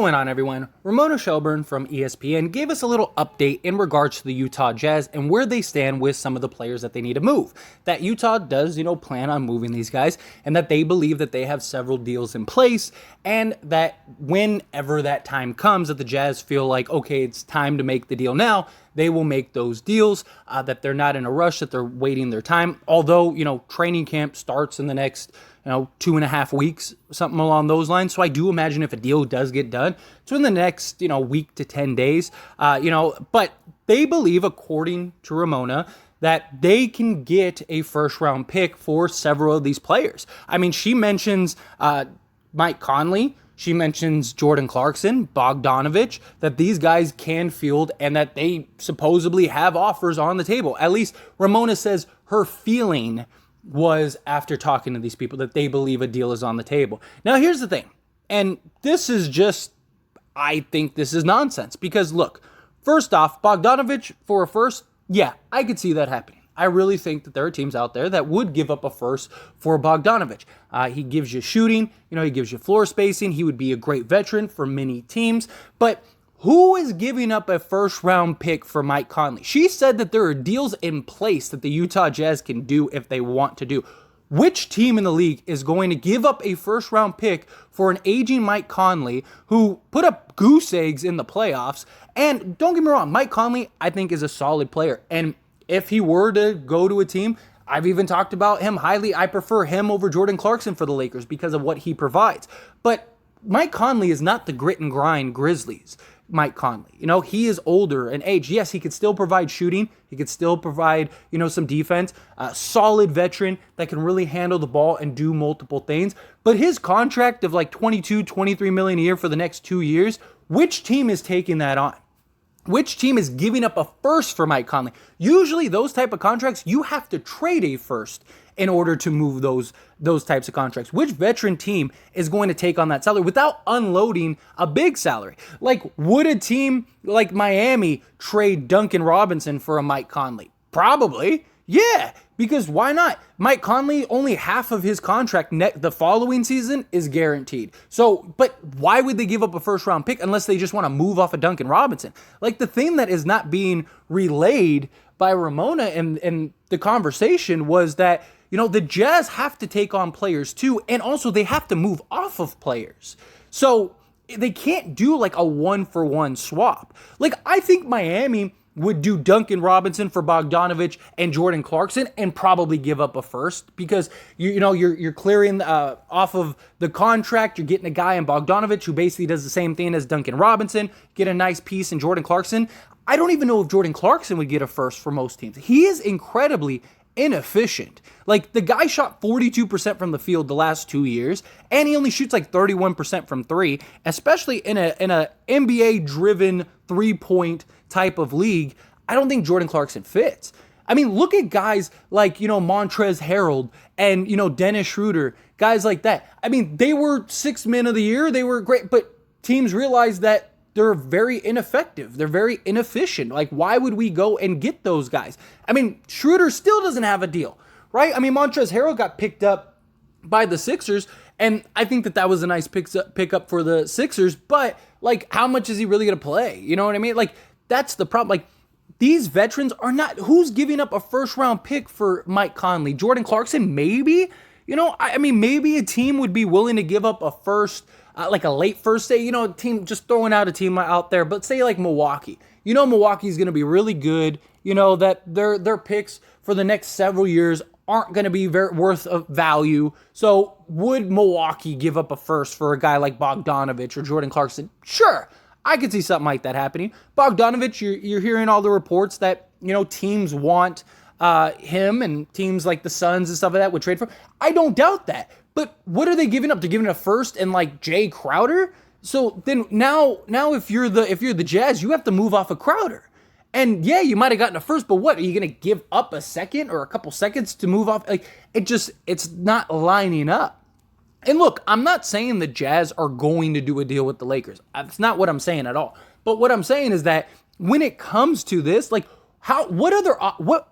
What's going on, everyone? Ramona Shelburne from ESPN gave us a little update in regards to the Utah Jazz and where they stand with some of the players that they need to move. That Utah does, plan on moving these guys, and that they believe that they have several deals in place, and that whenever that time comes, that the Jazz feel like, okay, it's time to make the deal now, they will make those deals, that they're not in a rush, that they're waiting their time. Although, training camp starts in the next 2.5 weeks, something along those lines. So I do imagine if a deal does get done, it's in the next, week to 10 days, but they believe, according to Ramona, that they can get a first-round pick for several of these players. I mean, she mentions Mike Conley, she mentions Jordan Clarkson, Bogdanovich, that these guys can field and that they supposedly have offers on the table. At least Ramona says her feeling was, after talking to these people, that they believe a deal is on the table. Now, here's the thing, and this is just, I think this is nonsense, because look, first off, Bogdanovich for a first, yeah, I could see that happening. I really think that there are teams out there that would give up a first for Bogdanovich. He gives you shooting, he gives you floor spacing, he would be a great veteran for many teams, but who is giving up a first-round pick for Mike Conley? She said that there are deals in place that the Utah Jazz can do if they want to do. Which team in the league is going to give up a first-round pick for an aging Mike Conley who put up goose eggs in the playoffs? And don't get me wrong, Mike Conley, I think, is a solid player. And if he were to go to a team, I've even talked about him highly. I prefer him over Jordan Clarkson for the Lakers because of what he provides. But Mike Conley is not the grit and grind Grizzlies Mike Conley. He is older in age. Yes, he could still provide shooting. He could still provide, some defense. A solid veteran that can really handle the ball and do multiple things. But his contract of like 22, 23 million a year for the next 2 years, which team is taking that on? Which team is giving up a first for Mike Conley? Usually those type of contracts, you have to trade a first in order to move those types of contracts. Which veteran team is going to take on that salary without unloading a big salary? Like, would a team like Miami trade Duncan Robinson for a Mike Conley? Probably. Yeah, because why not? Mike Conley, only half of his contract the following season is guaranteed. So, but why would they give up a first-round pick unless they just want to move off of Duncan Robinson? Like, the thing that is not being relayed by Ramona in the conversation was that, the Jazz have to take on players too, and also they have to move off of players. So they can't do like a one-for-one swap. Like, I think Miami would do Duncan Robinson for Bogdanovich and Jordan Clarkson and probably give up a first because you're clearing off of the contract. You're getting a guy in Bogdanovich who basically does the same thing as Duncan Robinson. Get a nice piece in Jordan Clarkson. I don't even know if Jordan Clarkson would get a first for most teams. He is incredibly inefficient. Like, the guy shot 42% from the field the last 2 years, and he only shoots like 31% from three, especially in a NBA driven 3-point type of league. I don't think Jordan Clarkson fits. I mean, look at guys like, Montrezl Harrell and, Dennis Schroeder, guys like that. I mean, they were 6th man of the year. They were great, but teams realized that they're very ineffective. They're very inefficient. Like, why would we go and get those guys? I mean, Schroeder still doesn't have a deal, right? I mean, Montrezl Harrell got picked up by the Sixers, and I think that was a nice pickup for the Sixers, but, like, how much is he really going to play? You know what I mean? Like, that's the problem. Like, these veterans are not, who's giving up a first-round pick for Mike Conley? Jordan Clarkson, maybe? I mean, maybe a team would be willing to give up a first, like a late first, say, a team, just throwing out a team out there, but say like Milwaukee. Milwaukee's going to be really good, that their picks for the next several years aren't going to be worth of value. So would Milwaukee give up a first for a guy like Bogdanovich or Jordan Clarkson? Sure, I could see something like that happening. Bogdanovich, you're hearing all the reports that, teams want him, and teams like the Suns and stuff like that would trade for him. I don't doubt that. But what are they giving up? They're giving a first and like Jay Crowder? So then now if you're the Jazz, you have to move off of Crowder. And yeah, you might have gotten a first, but what? Are you going to give up a second or a couple seconds to move off? Like, it's not lining up. And look, I'm not saying the Jazz are going to do a deal with the Lakers. That's not what I'm saying at all. But what I'm saying is that when it comes to this, like, what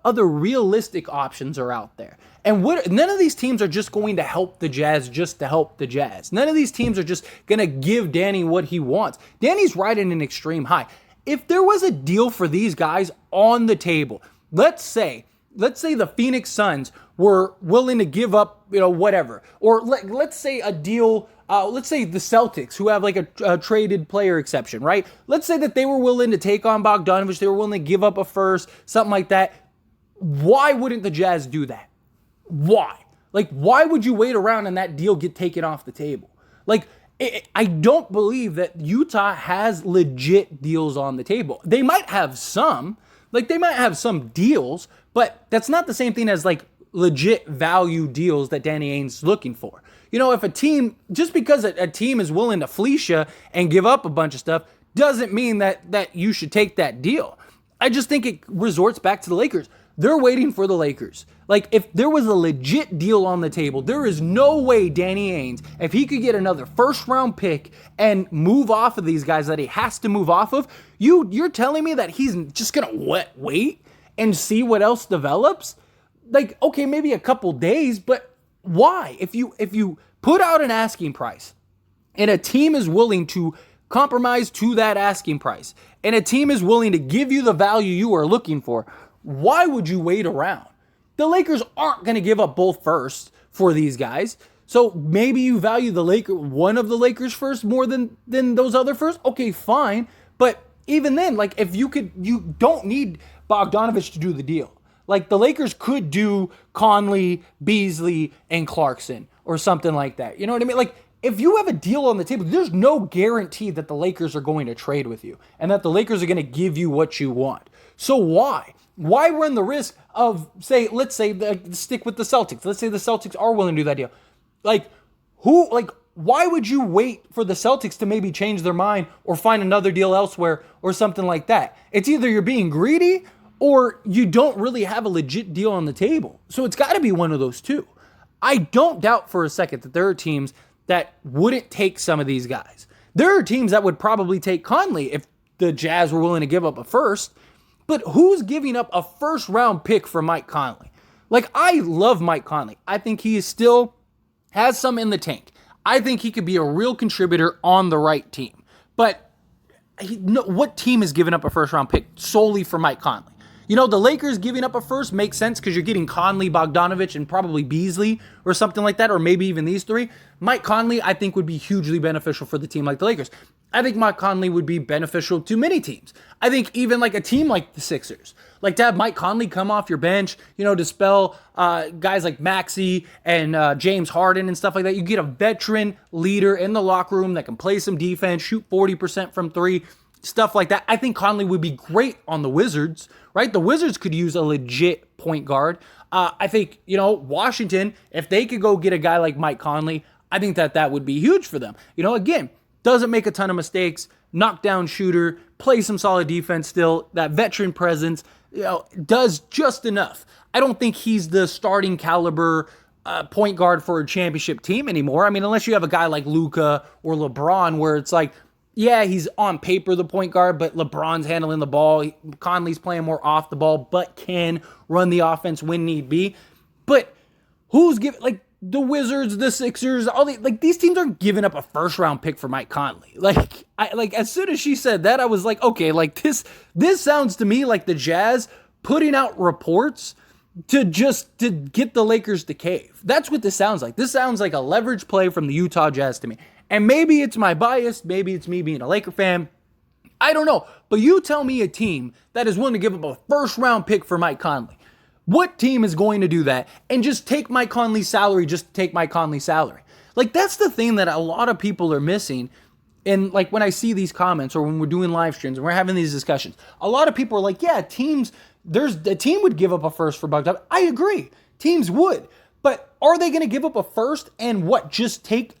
other realistic options are out there? And none of these teams are just going to help the Jazz just to help the Jazz. None of these teams are just going to give Danny what he wants. Danny's riding an extreme high. If there was a deal for these guys on the table, let's say the Phoenix Suns were willing to give up, whatever. Or let's say a deal, let's say the Celtics, who have like a traded player exception, right? Let's say that they were willing to take on Bogdanovich. They were willing to give up a first, something like that. Why wouldn't the Jazz do that? Why? Why would you wait around and that deal get taken off the table? I don't believe that Utah has legit deals on the table. They might have some, deals, but that's not the same thing as legit value deals that Danny Ainge's looking for. If a team, just because a team is willing to fleece you and give up a bunch of stuff, doesn't mean that you should take that deal. I just think it resorts back to the Lakers. They're waiting for the Lakers. If there was a legit deal on the table, there is no way Danny Ainge, if he could get another first-round pick and move off of these guys that he has to move off of, you're telling me that he's just going to wait and see what else develops? Okay, maybe a couple days, but why? If you put out an asking price and a team is willing to compromise to that asking price and a team is willing to give you the value you are looking for, why would you wait around? The Lakers aren't going to give up both firsts for these guys. So maybe you value one of the Lakers first more than those other firsts. Okay, fine. But even then, if you don't need Bogdanovich to do the deal. The Lakers could do Conley, Beasley, and Clarkson or something like that. You know what I mean? If you have a deal on the table, there's no guarantee that the Lakers are going to trade with you and that the Lakers are going to give you what you want. So why? Why run the risk of, let's say, stick with the Celtics. Let's say the Celtics are willing to do that deal. Why would you wait for the Celtics to maybe change their mind or find another deal elsewhere or something like that? It's either you're being greedy or you don't really have a legit deal on the table. So it's got to be one of those two. I don't doubt for a second that there are teams that wouldn't take some of these guys. There are teams that would probably take Conley if the Jazz were willing to give up a first. But who's giving up a first-round pick for Mike Conley? I love Mike Conley. I think he still has some in the tank. I think he could be a real contributor on the right team. But what team is giving up a first-round pick solely for Mike Conley? The Lakers giving up a first makes sense because you're getting Conley, Bogdanovich, and probably Beasley or something like that, or maybe even these three. Mike Conley, I think, would be hugely beneficial for the team like the Lakers. I think Mike Conley would be beneficial to many teams. I think even a team like the Sixers, to have Mike Conley come off your bench, to spell guys like Maxey and James Harden and stuff like that. You get a veteran leader in the locker room that can play some defense, shoot 40% from three, stuff like that. I think Conley would be great on the Wizards, right? The Wizards could use a legit point guard. I think, Washington, if they could go get a guy like Mike Conley, I think that would be huge for them. Again, doesn't make a ton of mistakes, knockdown shooter, plays some solid defense still, that veteran presence, does just enough. I don't think he's the starting caliber point guard for a championship team anymore. I mean, unless you have a guy like Luka or LeBron where it's yeah, he's on paper the point guard, but LeBron's handling the ball. Conley's playing more off the ball, but can run the offense when need be. But who's giving, the Wizards, the Sixers, all these teams aren't giving up a first-round pick for Mike Conley. As soon as she said that, I was okay, this sounds to me like the Jazz putting out reports to get the Lakers to cave. That's what this sounds like. This sounds like a leverage play from the Utah Jazz to me. And maybe it's my bias, maybe it's me being a Laker fan. I don't know. But you tell me a team that is willing to give up a first-round pick for Mike Conley. What team is going to do that and just take Mike Conley's salary just to take Mike Conley's salary? That's the thing that a lot of people are missing. And when I see these comments or when we're doing live streams and we're having these discussions, a lot of people are yeah, a team would give up a first for Bogdanovich. I agree. Teams would. But are they going to give up a first and just take,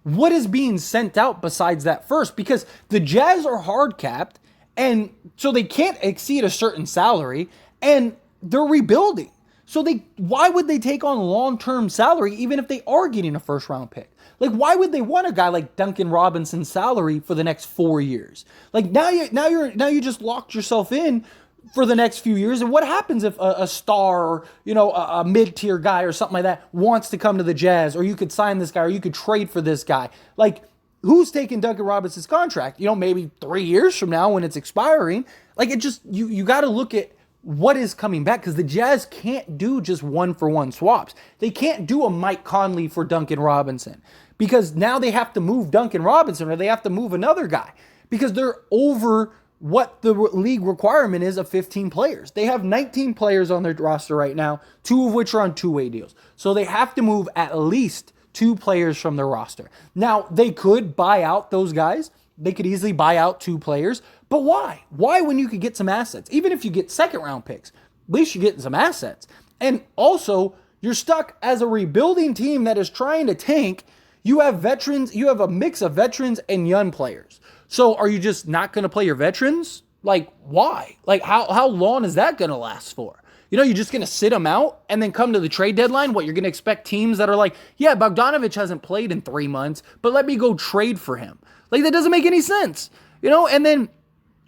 what is being sent out besides that first? Because the Jazz are hard capped, and so they can't exceed a certain salary, and they're rebuilding. So why would they take on long-term salary even if they are getting a first-round pick? Why would they want a guy like Duncan Robinson's salary for the next 4 years? Now you just locked yourself in for the next few years. And what happens if a star or, a mid-tier guy or something like that wants to come to the Jazz, or you could sign this guy, or you could trade for this guy? Like, who's taking Duncan Robinson's contract? Maybe 3 years from now when it's expiring. Like, it just, you got to look at what is coming back, because the Jazz can't do just one-for-one swaps. They can't do a Mike Conley for Duncan Robinson, because now they have to move Duncan Robinson, or they have to move another guy, because they're over what the league requirement is of 15 players. They have 19 players on their roster right now, 2 of which are on two-way deals. So they have to move at least 2 players from their roster. Now, they could buy out those guys. They could easily buy out 2 players. But why? Why, when you could get some assets? Even if you get second-round picks, at least you're getting some assets. And also, you're stuck as a rebuilding team that is trying to tank. You have veterans. You have a mix of veterans and young players. So are you just not going to play your veterans? Like, why? Like, how long is that going to last for? You're just going to sit them out and then come to the trade deadline? What, you're going to expect teams that are like, yeah, Bogdanovich hasn't played in 3 months, but let me go trade for him. Like, that doesn't make any sense. And then,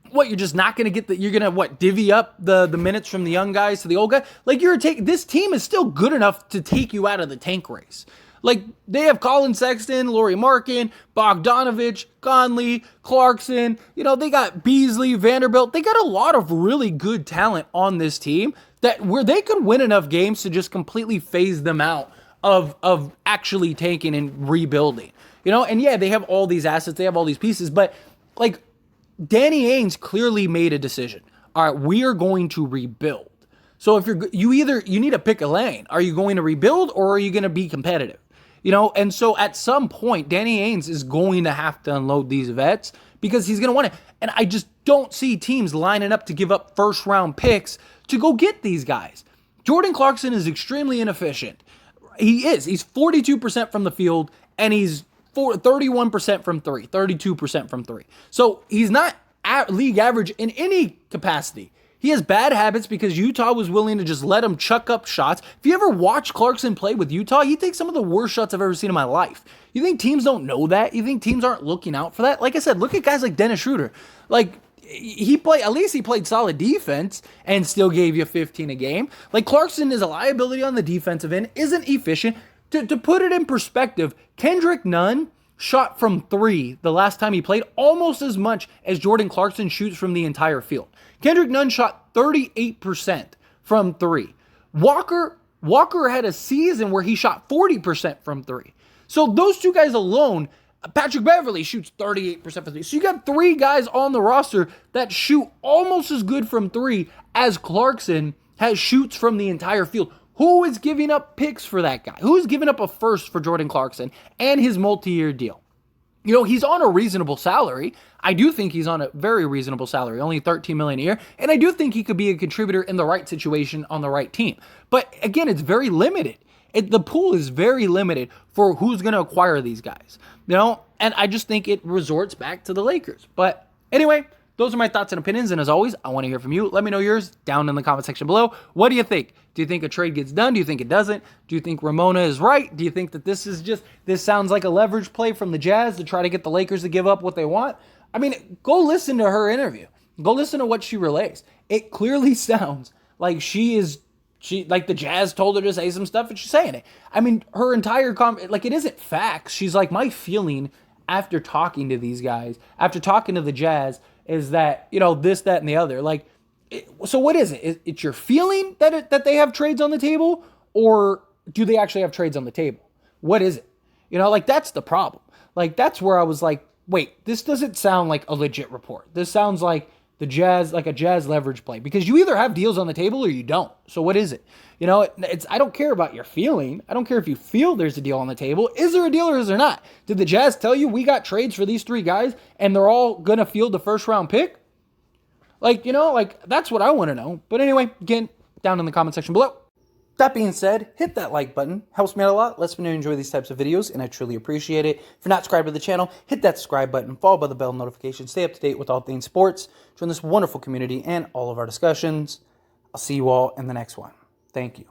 what, you're just not going to get you're going to, divvy up the minutes from the young guys to the old guy? Like, this team is still good enough to take you out of the tank race. Like, they have Colin Sexton, Lauri Markkanen, Bogdanovich, Conley, Clarkson. They got Beasley, Vanderbilt. They got a lot of really good talent on this team where they could win enough games to just completely phase them out of actually tanking and rebuilding. And yeah, they have all these assets. They have all these pieces. But, like, Danny Ainge clearly made a decision. All right, we are going to rebuild. So if you need to pick a lane. Are you going to rebuild, or are you going to be competitive? And so at some point, Danny Ainge is going to have to unload these vets, because he's going to want it. And I just don't see teams lining up to give up first-round picks to go get these guys. Jordan Clarkson is extremely inefficient. He is. He's 42% from the field, and he's 31% from 3, 32% from 3. So he's not at league average in any capacity. He has bad habits because Utah was willing to just let him chuck up shots. If you ever watch Clarkson play with Utah, he takes some of the worst shots I've ever seen in my life. You think teams don't know that? You think teams aren't looking out for that? Like I said, look at guys like Dennis Schroeder. Like, at least he played solid defense and still gave you 15 a game. Like, Clarkson is a liability on the defensive end, isn't efficient. To put it in perspective, Kendrick Nunn shot from 3 the last time he played, almost as much as Jordan Clarkson shoots from the entire field. Kendrick Nunn shot 38% from 3. Walker had a season where he shot 40% from 3. So those 2 guys alone, Patrick Beverley shoots 38% from 3. So you got 3 guys on the roster that shoot almost as good from 3 as Clarkson shoots from the entire field. Who is giving up picks for that guy? Who is giving up a first for Jordan Clarkson and his multi-year deal? He's on a reasonable salary. I do think he's on a very reasonable salary, only $13 million a year. And I do think he could be a contributor in the right situation on the right team. But again, it's very limited. The pool is very limited for who's going to acquire these guys. And I just think it resorts back to the Lakers. But anyway, those are my thoughts and opinions. And as always, I want to hear from you. Let me know yours down in the comment section below. What do you think? Do you think a trade gets done? Do you think it doesn't? Do you think Ramona is right? Do you think that this sounds like a leverage play from the Jazz to try to get the Lakers to give up what they want? I mean, go listen to her interview. Go listen to what she relays. It clearly sounds like she like the Jazz told her to say some stuff and she's saying it. I mean, her entire it isn't facts. She's like, my feeling after talking to these guys, after talking to the Jazz, is that, this, that, and the other. Like, so what is it? It's your feeling that they have trades on the table, or do they actually have trades on the table? What is it? That's the problem. Like, that's where I was like, wait, this doesn't sound like a legit report. This sounds like the Jazz, like a Jazz leverage play, because you either have deals on the table or you don't. So what is it? I don't care about your feeling. I don't care if you feel there's a deal on the table. Is there a deal or is there not? Did the Jazz tell you we got trades for these 3 guys and they're all going to field the first round pick? That's what I want to know. But anyway, again, down in the comment section below. That being said, hit that like button. Helps me out a lot. Lets me know you enjoy these types of videos, and I truly appreciate it. If you're not subscribed to the channel, hit that subscribe button, followed by the bell notification. Stay up to date with all things sports. Join this wonderful community and all of our discussions. I'll see you all in the next one. Thank you.